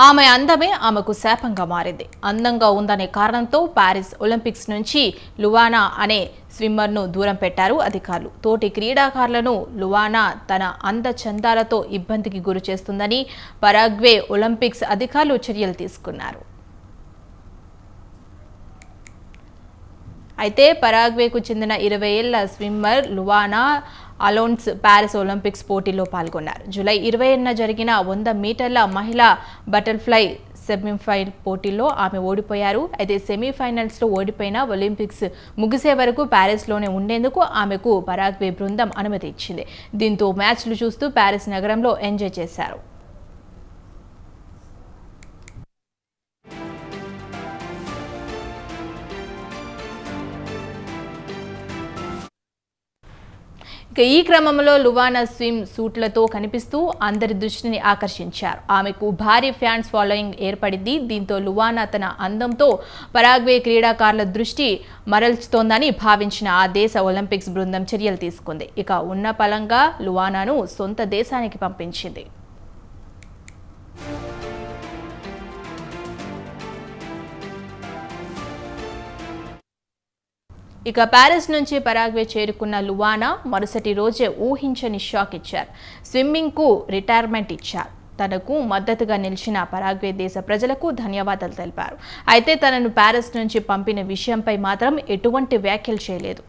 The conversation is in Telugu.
ఆమె అందమే ఆమెకు శాపంగా మారింది. అందంగా ఉందనే కారణంతో పారిస్ ఒలింపిక్స్ నుంచి లువానా అనే స్విమ్మర్ను దూరం పెట్టారు అధికారులు. తోటి క్రీడాకారులను లువానా తన అందచందాలతో ఇబ్బందికి గురి చేస్తుందని పరాగ్వే ఒలింపిక్స్ అధికారులు చర్యలు తీసుకున్నారు. అయితే పరాగ్వేకు చెందిన 20 ఏళ్ల స్విమ్మర్ లువానా అలోన్స్ పారిస్ ఒలింపిక్స్ పోటీల్లో పాల్గొన్నారు. జూలై 20న జరిగిన 100 మీటర్ల మహిళా బటర్ఫ్లై సెమీఫైనల్ పోటీల్లో ఆమె ఓడిపోయారు. అయితే సెమీఫైనల్స్లో ఓడిపోయిన ఒలింపిక్స్ ముగిసే వరకు పారిస్లోనే ఉండేందుకు ఆమెకు పరాగ్వే బృందం అనుమతి ఇచ్చింది. దీంతో మ్యాచ్లు చూస్తూ పారిస్ నగరంలో ఎంజాయ్ చేశారు. ఈ క్రమంలో లువానా స్విమ్ సూట్లతో కనిపిస్తూ అందరి దృష్టిని ఆకర్షించారు. ఆమెకు భారీ ఫ్యాన్స్ ఫాలోయింగ్ ఏర్పడింది. దీంతో లువానా తన అందంతో పరాగ్వే క్రీడాకారుల దృష్టి మరల్చుతోందని భావించిన ఆ దేశ ఒలింపిక్స్ బృందం చర్యలు తీసుకుంది. ఇక ఉన్న పలంగా లువానాను సొంత దేశానికి పంపించింది. ఇక పారిస్ నుంచి పరాగ్వే చేరుకున్న లువానా మరుసటి రోజే ఊహించని షాక్ ఇచ్చారు. స్విమ్మింగ్కు రిటైర్మెంట్ ఇచ్చారు. తనకు మద్దతుగా నిలిచిన పరాగ్వే దేశ ప్రజలకు ధన్యవాదాలు తెలిపారు. అయితే తనను పారిస్ నుంచి పంపిన విషయంపై మాత్రం ఎటువంటి వ్యాఖ్యలు చేయలేదు.